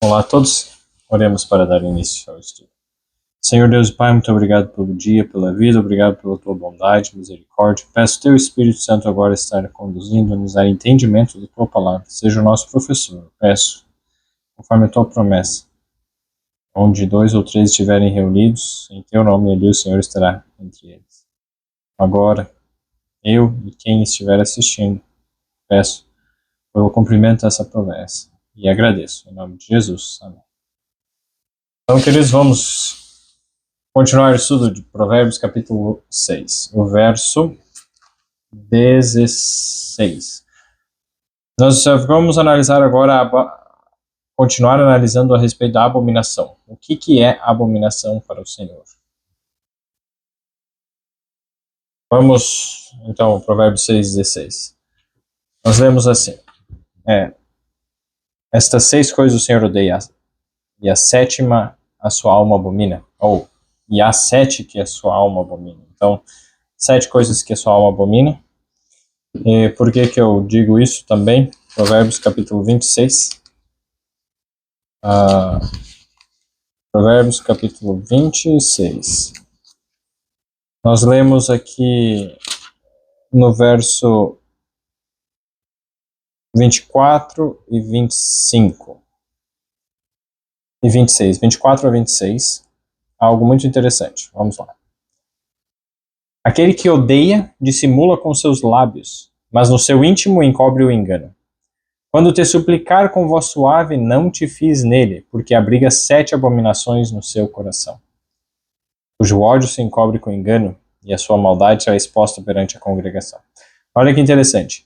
Olá a todos, oremos para dar início ao estudo. Senhor Deus e Pai, muito obrigado pelo dia, pela vida, obrigado pela tua bondade, misericórdia. Peço teu Espírito Santo agora estar conduzindo, nos dar entendimento da tua palavra. Seja o nosso professor. Peço, conforme a tua promessa, onde 2 ou 3 estiverem reunidos, em teu nome ali o Senhor estará entre eles. Agora, eu e quem estiver assistindo, peço pelo cumprimento dessa promessa e agradeço. Em nome de Jesus. Amém. Então, queridos, vamos continuar o estudo de Provérbios capítulo 6, o verso 16. Nós vamos analisar agora, continuar analisando a respeito da abominação. O que é abominação para o Senhor? Vamos, então, Provérbios 6, 16. Nós lemos assim: estas 6 coisas o Senhor odeia, e a 7ª a sua alma abomina. E há 7 que a sua alma abomina. Então, 7 coisas que a sua alma abomina. E por que eu digo isso também? Provérbios capítulo 26. Provérbios capítulo 26. Nós lemos aqui no verso 24 e 25. E 26. 24 a 26. Algo muito interessante. Vamos lá. Aquele que odeia dissimula com seus lábios, mas no seu íntimo encobre o engano. Quando te suplicar com voz suave, não te fies nele, porque abriga 7 abominações no seu coração. Cujo ódio se encobre com engano, e a sua maldade será exposta perante a congregação. Olha que interessante.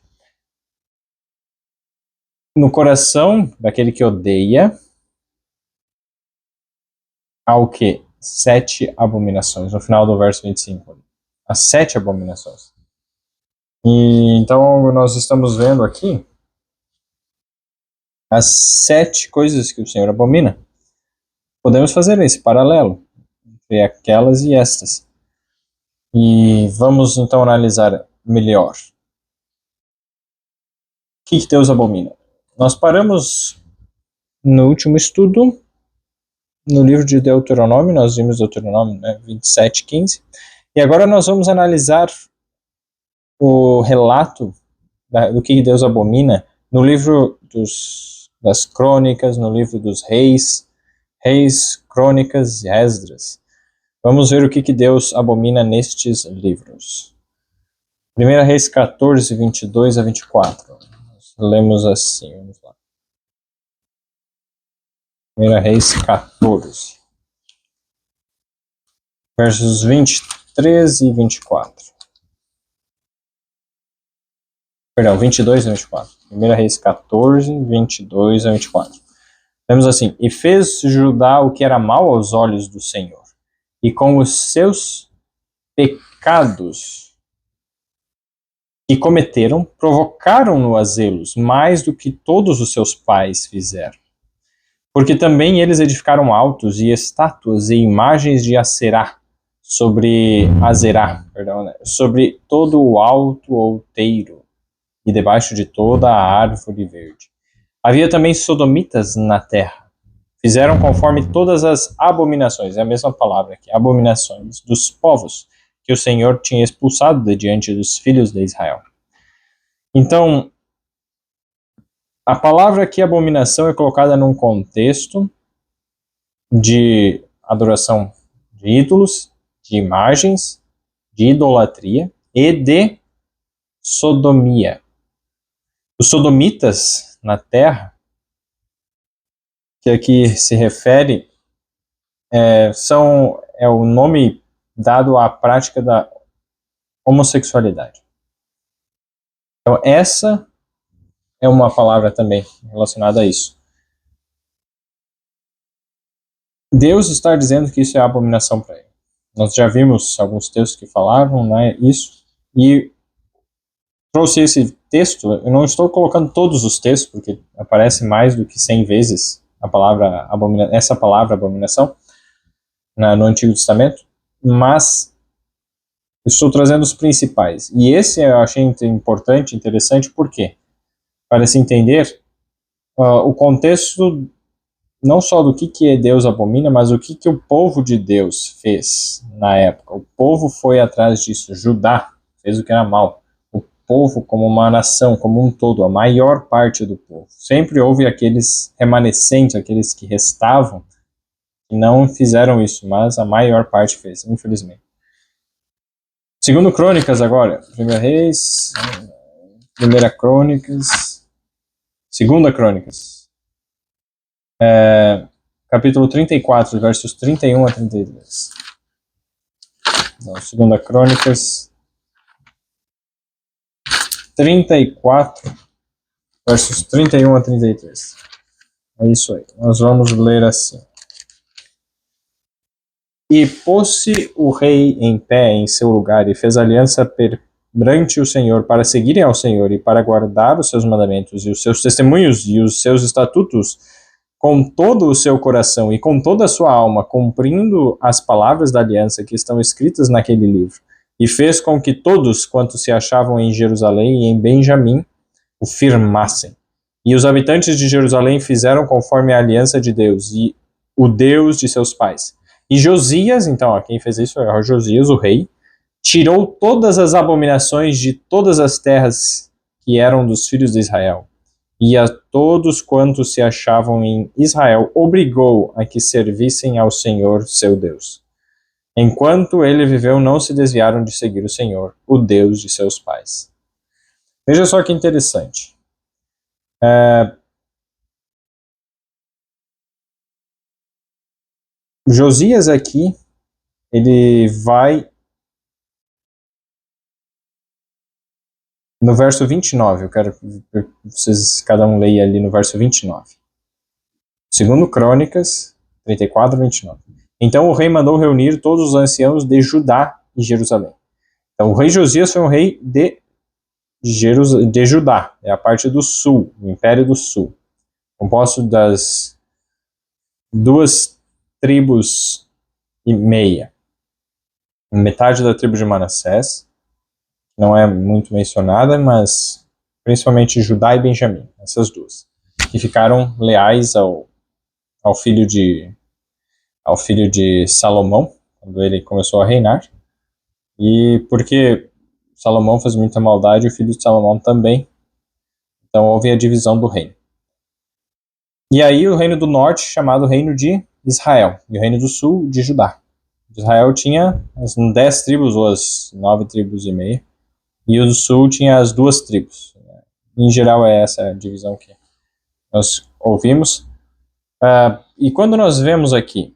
No coração daquele que odeia, há o quê? 7 abominações, no final do verso 25. As 7 abominações. E então nós estamos vendo aqui as 7 coisas que o Senhor abomina. Podemos fazer esse paralelo entre aquelas e estas. E vamos então analisar melhor. O que Deus abomina? Nós paramos no último estudo, no livro de Deuteronômio, nós vimos Deuteronômio 27, 15. E agora nós vamos analisar o relato do que Deus abomina no livro das crônicas, no livro dos reis, crônicas e Esdras. Vamos ver o que Deus abomina nestes livros. 1 Reis 14, 22 a 24. Nós lemos assim, vamos lá. 1 Reis 14, versos 23 e 24. Perdão, 22 a 24. 1 Reis 14, 22 a 24. Temos assim: e fez Judá o que era mal aos olhos do Senhor, e com os seus pecados que cometeram, provocaram-no a zelos, mais do que todos os seus pais fizeram. Porque também eles edificaram altos e estátuas e imagens de Aserá, sobre todo o alto outeiro, e debaixo de toda a árvore verde. Havia também sodomitas na terra. Fizeram conforme todas as abominações, é a mesma palavra aqui, abominações dos povos que o Senhor tinha expulsado de diante dos filhos de Israel. Então, a palavra aqui, abominação, é colocada num contexto de adoração de ídolos, de imagens, de idolatria e de sodomia. Os sodomitas na terra, que aqui se refere, é o nome dado à prática da homossexualidade. Então, essa é uma palavra também relacionada a isso. Deus está dizendo que isso é abominação para ele. Nós já vimos alguns textos que falavam, isso, e trouxe esse texto. Eu não estou colocando todos os textos, porque aparece mais do que 100 vezes essa palavra abominação no Antigo Testamento, mas estou trazendo os principais. E esse eu achei importante, interessante, por quê? Para se entender o contexto não só do que Deus abomina, mas o que o povo de Deus fez na época. O povo foi atrás disso. Judá fez o que era mal. O povo como uma nação, como um todo, a maior parte do povo. Sempre houve aqueles remanescentes, aqueles que restavam, que não fizeram isso, mas a maior parte fez, infelizmente. Segundo Crônicas agora. Primeira Reis, Primeira Crônicas, Segunda Crônicas. Capítulo 34, versos 31 a 33. Então, Segunda Crônicas 34, versos 31 a 33. É isso aí. Nós vamos ler assim. E pôs-se o rei em pé em seu lugar e fez aliança perante o Senhor para seguirem ao Senhor e para guardar os seus mandamentos e os seus testemunhos e os seus estatutos com todo o seu coração e com toda a sua alma, cumprindo as palavras da aliança que estão escritas naquele livro. E fez com que todos quantos se achavam em Jerusalém e em Benjamim o firmassem. E os habitantes de Jerusalém fizeram conforme a aliança de Deus e o Deus de seus pais. E Josias, então, quem fez isso é Josias, o rei, tirou todas as abominações de todas as terras que eram dos filhos de Israel. E a todos quantos se achavam em Israel, obrigou a que servissem ao Senhor, seu Deus. Enquanto ele viveu, não se desviaram de seguir o Senhor, o Deus de seus pais. Veja só que interessante. Josias aqui, ele vai no verso 29, eu quero que vocês, cada um leia ali no verso 29. Segundo Crônicas 34, 29. Então o rei mandou reunir todos os anciãos de Judá e Jerusalém. Então o rei Josias foi um rei de Judá, é a parte do sul, o Império do Sul, composto das 2,5 tribos, metade da tribo de Manassés, não é muito mencionada, mas principalmente Judá e Benjamim, essas duas, que ficaram leais ao filho de Salomão, quando ele começou a reinar, e porque Salomão fez muita maldade, o filho de Salomão também, então houve a divisão do reino. E aí o reino do norte, chamado reino de Israel, e o reino do sul, de Judá. Israel tinha as 10 tribos, ou as 9,5 tribos, e o do sul tinha as 2 tribos. Em geral é essa a divisão que nós ouvimos. E quando nós vemos aqui,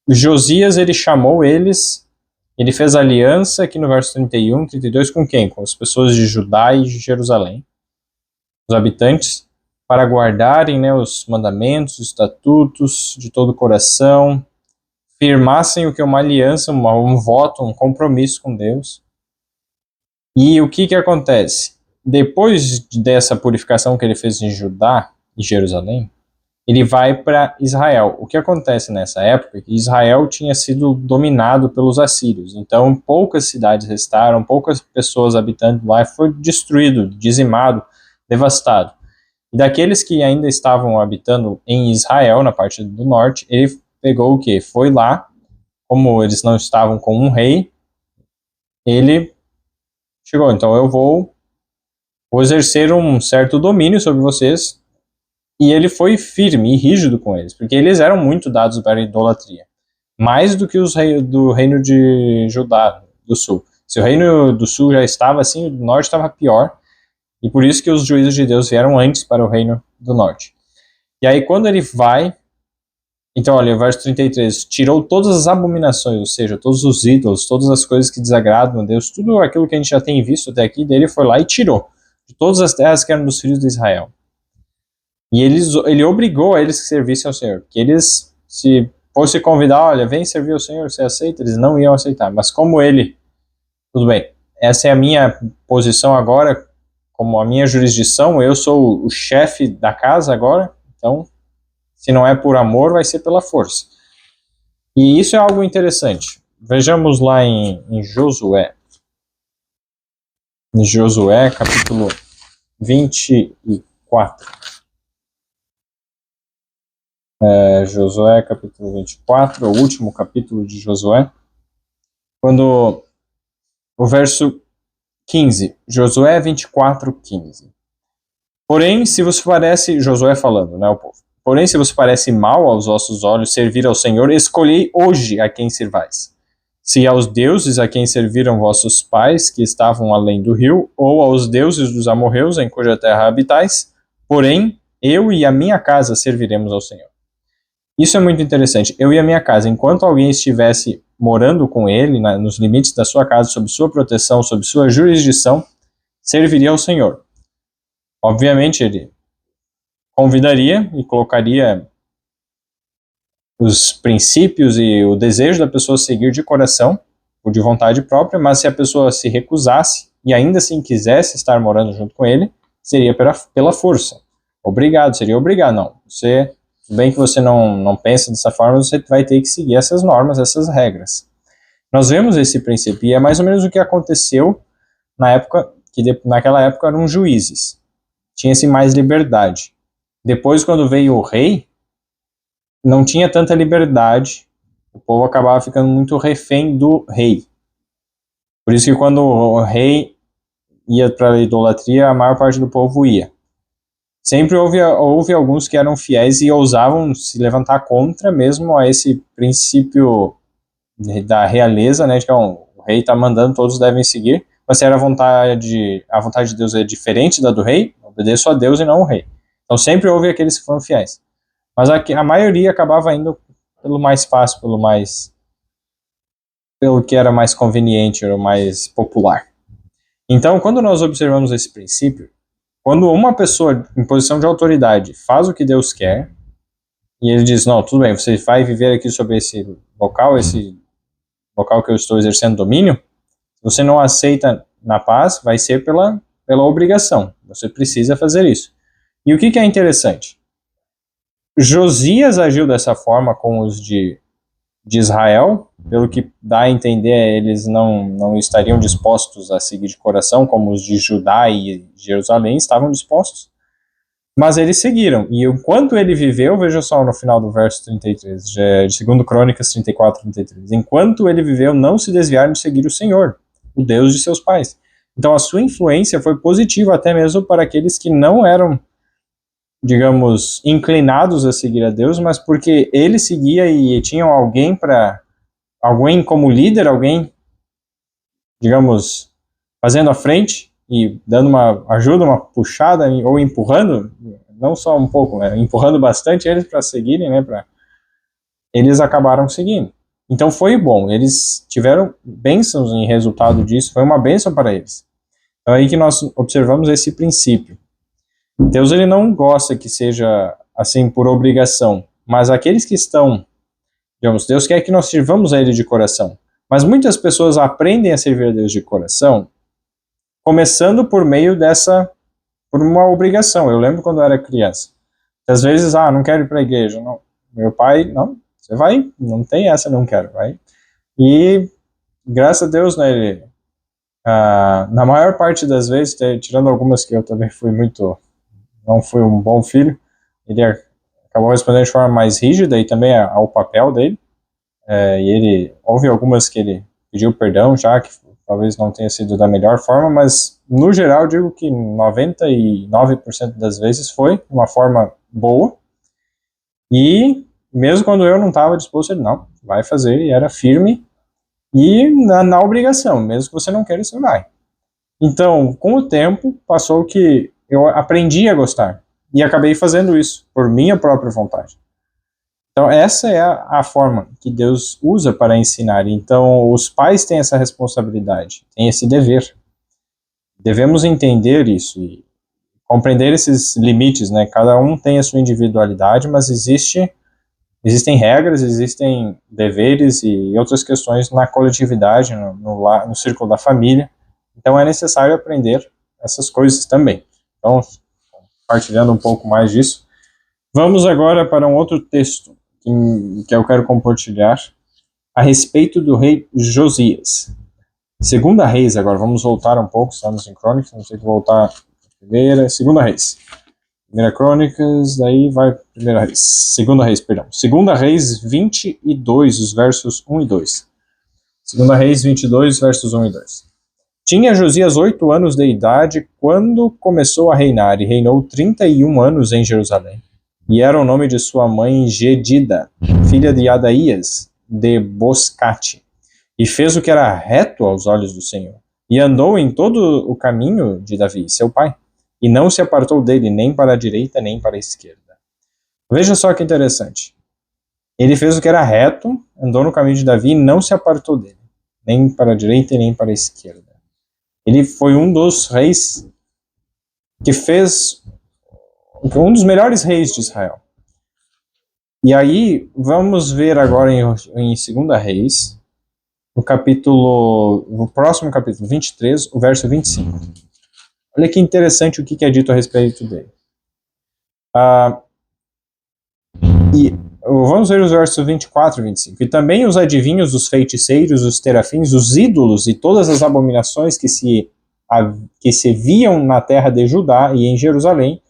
Josias, ele chamou eles, ele fez aliança aqui no verso 31, 32, com quem? Com as pessoas de Judá e de Jerusalém, os habitantes, para guardarem, né, os mandamentos, os estatutos de todo o coração, firmassem o que é uma aliança, um voto, um compromisso com Deus. E o que acontece? Depois dessa purificação que ele fez em Judá e Jerusalém, ele vai para Israel. O que acontece nessa época é que Israel tinha sido dominado pelos assírios, então poucas cidades restaram, poucas pessoas habitando lá, foi destruído, dizimado, devastado. E daqueles que ainda estavam habitando em Israel, na parte do norte, ele pegou o quê? Foi lá, como eles não estavam com um rei, ele chegou, então eu vou exercer um certo domínio sobre vocês. E ele foi firme e rígido com eles, porque eles eram muito dados para a idolatria, mais do que os do reino de Judá, do sul. Se o reino do sul já estava assim, o do norte estava pior, e por isso que os juízos de Deus vieram antes para o reino do norte. E aí quando ele vai, então olha, o verso 33, tirou todas as abominações, ou seja, todos os ídolos, todas as coisas que desagradam a Deus, tudo aquilo que a gente já tem visto até aqui, dele foi lá e tirou, de todas as terras que eram dos filhos de Israel. E ele obrigou a eles que servissem ao Senhor. Que eles, se fosse convidar, olha, vem servir ao Senhor, você aceita? Eles não iam aceitar. Mas como ele, tudo bem, essa é a minha posição agora, como a minha jurisdição, eu sou o chefe da casa agora, então, se não é por amor, vai ser pela força. E isso é algo interessante. Vejamos lá em Josué. Em Josué, capítulo 24. Josué capítulo 24, o último capítulo de Josué, quando o verso 15, Josué 24, 15. Porém, se vos parece, Josué falando, né, o povo, porém, se vos parece mal aos vossos olhos servir ao Senhor, escolhei hoje a quem servais. Se aos deuses a quem serviram vossos pais, que estavam além do rio, ou aos deuses dos amorreus, em cuja terra habitais, porém, eu e a minha casa serviremos ao Senhor. Isso é muito interessante. Eu e a minha casa, enquanto alguém estivesse morando com ele, nos limites da sua casa, sob sua proteção, sob sua jurisdição, serviria ao Senhor. Obviamente, ele convidaria e colocaria os princípios e o desejo da pessoa seguir de coração, ou de vontade própria, mas se a pessoa se recusasse e ainda assim quisesse estar morando junto com ele, seria pela força. Obrigado, seria obrigado. Não, tudo bem que você não pensa dessa forma, você vai ter que seguir essas normas, essas regras. Nós vemos esse princípio, e é mais ou menos o que aconteceu na época, que naquela época eram juízes. Tinha-se mais liberdade. Depois, quando veio o rei, não tinha tanta liberdade, o povo acabava ficando muito refém do rei. Por isso que quando o rei ia para a idolatria, a maior parte do povo ia. Sempre houve alguns que eram fiéis e ousavam se levantar contra mesmo a esse princípio da realeza, né, de que o rei está mandando, todos devem seguir, mas se era a vontade de Deus é diferente da do rei, obedeço a Deus e não ao rei. Então sempre houve aqueles que foram fiéis. Mas a maioria acabava indo pelo mais fácil, pelo que era mais conveniente, era o mais popular. Então, quando nós observamos esse princípio, quando uma pessoa em posição de autoridade faz o que Deus quer, e ele diz, não, tudo bem, você vai viver aqui sobre esse local que eu estou exercendo domínio, se você não aceita na paz, vai ser pela obrigação, você precisa fazer isso. E o que é interessante? Josias agiu dessa forma com os de Israel, pelo que dá a entender, eles não estariam dispostos a seguir de coração, como os de Judá e Jerusalém estavam dispostos, mas eles seguiram, e enquanto ele viveu, veja só no final do verso 33, de 2 Crônicas 34, 33, enquanto ele viveu, não se desviaram de seguir o Senhor, o Deus de seus pais. Então a sua influência foi positiva até mesmo para aqueles que não eram, digamos, inclinados a seguir a Deus, mas porque ele seguia e tinham alguém como líder, alguém, digamos, fazendo a frente e dando uma ajuda, uma puxada ou empurrando, não só um pouco, né, empurrando bastante eles para seguirem, né, eles acabaram seguindo. Então foi bom, eles tiveram bênçãos em resultado disso, foi uma bênção para eles. Então é aí que nós observamos esse princípio. Deus ele não gosta que seja assim por obrigação, mas aqueles que estão, digamos, Deus quer que nós sirvamos a Ele de coração. Mas muitas pessoas aprendem a servir a Deus de coração, começando por uma obrigação. Eu lembro quando eu era criança. Às vezes, não quero ir para a igreja. Não. Meu pai, não, você vai, não tem essa, não quero, vai. E, graças a Deus, né, ele, na maior parte das vezes, tirando algumas que eu também não fui um bom filho, ele acabou respondendo de forma mais rígida e também ao papel dele, e houve algumas que ele pediu perdão já, que talvez não tenha sido da melhor forma, mas no geral digo que 99% das vezes foi uma forma boa, e mesmo quando eu não estava disposto, ele não, vai fazer, e era firme, e na obrigação, mesmo que você não queira, você vai. Então, com o tempo, passou que eu aprendi a gostar. E acabei fazendo isso, por minha própria vontade. Então, essa é a forma que Deus usa para ensinar. Então, os pais têm essa responsabilidade, têm esse dever. Devemos entender isso e compreender esses limites, né? Cada um tem a sua individualidade, mas existem regras, existem deveres e outras questões na coletividade, no círculo da família. Então, é necessário aprender essas coisas também. Então, compartilhando um pouco mais disso, vamos agora para um outro texto que eu quero compartilhar a respeito do rei Josias. Segunda Reis, agora vamos voltar um pouco, estamos em Crônicas, não sei que voltar a primeira, Segunda Reis. Primeira Crônicas, daí vai Primeira Reis, Segunda Reis, perdão. Segunda Reis 22, os versos 1 e 2. Segunda Reis 22, versos 1 e 2. Tinha Josias 8 anos de idade quando começou a reinar, e reinou 31 anos em Jerusalém. E era o nome de sua mãe Gedida, filha de Adaías, de Boscate. E fez o que era reto aos olhos do Senhor. E andou em todo o caminho de Davi, seu pai. E não se apartou dele, nem para a direita, nem para a esquerda. Veja só que interessante. Ele fez o que era reto, andou no caminho de Davi e não se apartou dele, nem para a direita, nem para a esquerda. Ele foi um dos reis que fez um dos melhores reis de Israel. E aí, vamos ver agora em 2 Reis, no próximo capítulo 23, o verso 25. Olha que interessante o que é dito a respeito dele. Vamos ver os versos 24 e 25. E também os adivinhos, os feiticeiros, os terafins, os ídolos e todas as abominações que se viam na terra de Judá e em Jerusalém,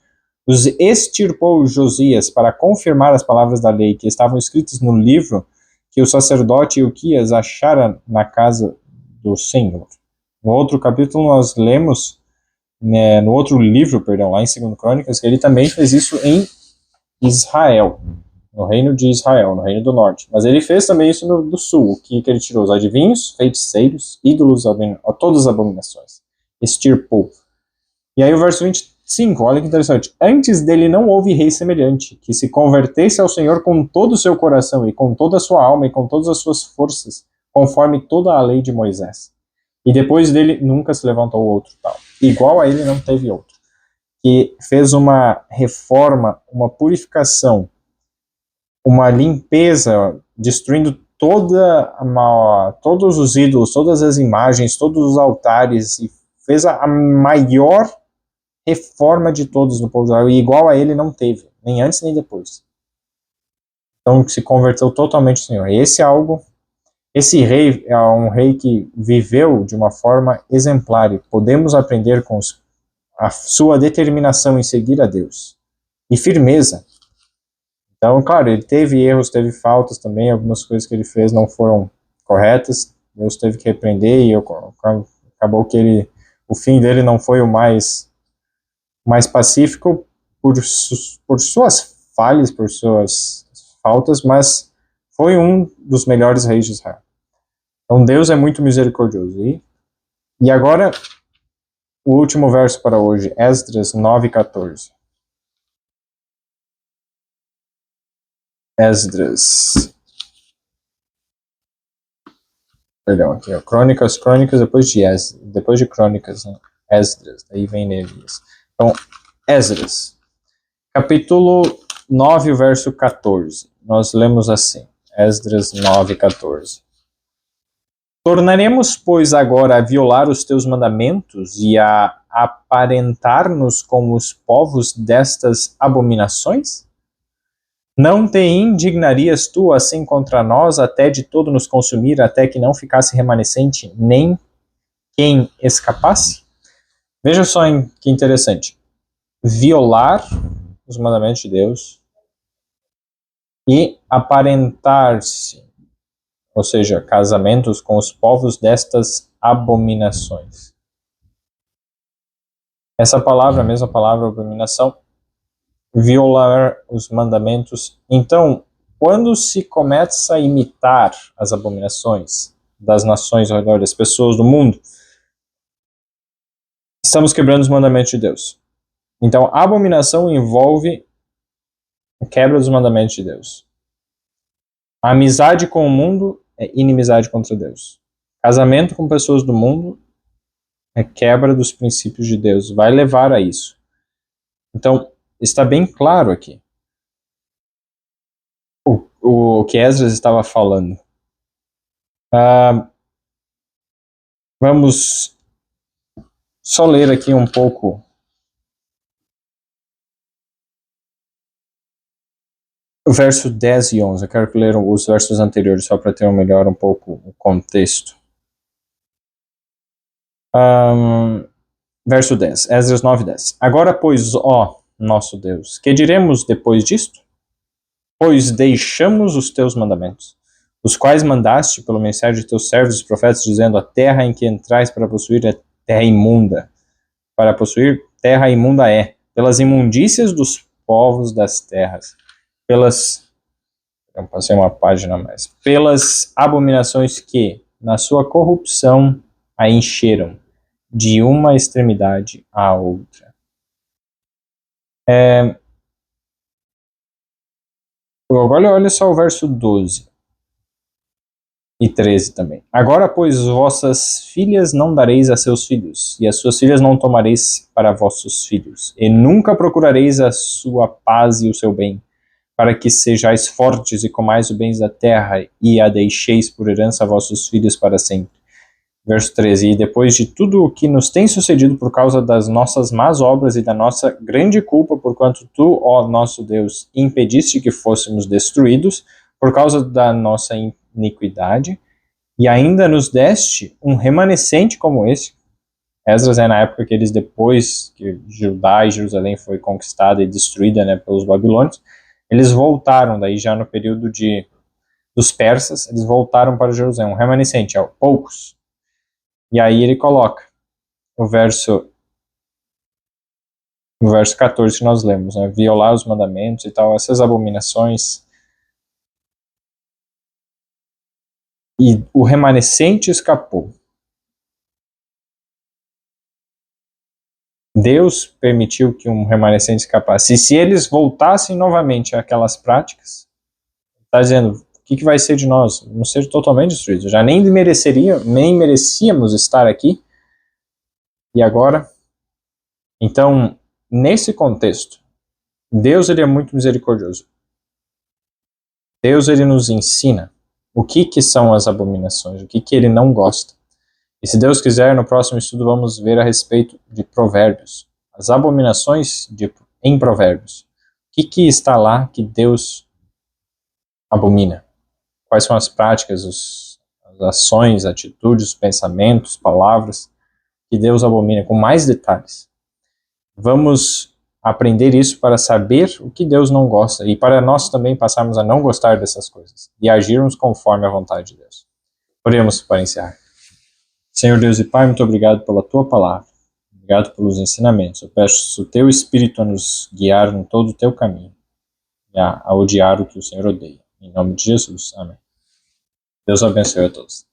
os extirpou Josias para confirmar as palavras da lei que estavam escritas no livro que o sacerdote Ilquias achara na casa do Senhor. No outro capítulo nós lemos, no outro livro, perdão, lá em 2 Crônicas, que ele também fez isso em Israel, no reino de Israel, no reino do norte. Mas ele fez também isso do sul, o que ele tirou? Os adivinhos, feiticeiros, ídolos, todas as abominações. Extirpou. E aí o verso 25, olha que interessante. Antes dele não houve rei semelhante, que se convertesse ao Senhor com todo o seu coração, e com toda a sua alma, e com todas as suas forças, conforme toda a lei de Moisés. E depois dele nunca se levantou outro tal. Igual a ele não teve outro. Que fez uma reforma, uma purificação, uma limpeza, destruindo todos os ídolos, todas as imagens, todos os altares, e fez a maior reforma de todos no povo de Israel, e igual a ele não teve, nem antes nem depois. Então se converteu totalmente ao Senhor. E esse rei é um rei que viveu de uma forma exemplar, e podemos aprender com a sua determinação em seguir a Deus, e firmeza. Então, claro, ele teve erros, teve faltas também, algumas coisas que ele fez não foram corretas, Deus teve que repreender, e acabou que o fim dele não foi o mais pacífico por suas falhas, por suas faltas, mas foi um dos melhores reis de Israel. Então Deus é muito misericordioso. E agora, o último verso para hoje, Esdras 9:14. Esdras. Perdão, aqui, ó. Crônicas, depois de Crônicas, né? Esdras, daí vem Neemias. Então, Esdras, capítulo 9, verso 14. Nós lemos assim, Esdras 9:14. Tornaremos, pois, agora a violar os teus mandamentos e a aparentar-nos como os povos destas abominações? Não te indignarias tu assim contra nós, até de todo nos consumir, até que não ficasse remanescente nem quem escapasse? Veja só que interessante. Violar os mandamentos de Deus e aparentar-se, ou seja, casamentos com os povos destas abominações. Essa palavra, a mesma palavra, abominação, violar os mandamentos. Então, quando se começa a imitar as abominações das nações ao redor das pessoas do mundo, estamos quebrando os mandamentos de Deus. Então, a abominação envolve a quebra dos mandamentos de Deus. A amizade com o mundo é inimizade contra Deus. Casamento com pessoas do mundo é quebra dos princípios de Deus. Vai levar a isso. Então, está bem claro aqui o que Esdras estava falando. Vamos só ler aqui um pouco o verso 10 e 11. Eu quero ler os versos anteriores só para ter um pouco o contexto. Verso 10, Esdras 9:10. Agora, pois, ó nosso Deus, que diremos depois disto? Pois deixamos os teus mandamentos, os quais mandaste pelo ministério de teus servos os profetas, dizendo: a terra em que entrais para possuir é terra imunda. Para possuir, terra imunda é, pelas imundícias dos povos das terras, eu passei uma página a mais, pelas abominações que, na sua corrupção, a encheram, de uma extremidade à outra. Olha só o verso 12 e 13 também. Agora, pois, vossas filhas não dareis a seus filhos, e as suas filhas não tomareis para vossos filhos, e nunca procurareis a sua paz e o seu bem, para que sejais fortes e comais os bens da terra, e a deixeis por herança a vossos filhos para sempre. Verso 13, e depois de tudo o que nos tem sucedido por causa das nossas más obras e da nossa grande culpa, porquanto tu, ó nosso Deus, impediste que fôssemos destruídos por causa da nossa iniquidade, e ainda nos deste um remanescente como este. Esdras é na época que eles, depois que Judá e Jerusalém foi conquistada e destruída, né, pelos babilônios, eles voltaram, daí já no período dos persas, eles voltaram para Jerusalém, um remanescente, poucos. E aí ele coloca o verso 14 que nós lemos, né, violar os mandamentos e tal, essas abominações. E o remanescente escapou. Deus permitiu que um remanescente escapasse. E se eles voltassem novamente àquelas práticas, está dizendo, o que vai ser de nós? Vamos ser totalmente destruídos. Já nem merecíamos estar aqui. E agora? Então, nesse contexto, Deus ele é muito misericordioso. Deus ele nos ensina o que são as abominações, o que ele não gosta. E se Deus quiser, no próximo estudo vamos ver a respeito de Provérbios. As abominações em Provérbios. O que está lá que Deus abomina? Quais são as práticas, as ações, atitudes, pensamentos, palavras que Deus abomina, com mais detalhes. Vamos aprender isso para saber o que Deus não gosta e para nós também passarmos a não gostar dessas coisas e agirmos conforme a vontade de Deus. Oremos para encerrar. Senhor Deus e Pai, muito obrigado pela Tua palavra. Obrigado pelos ensinamentos. Eu peço o Teu Espírito a nos guiar em todo o Teu caminho e a odiar o que o Senhor odeia. Em nome de Jesus. Amém. Deus abençoe a todos.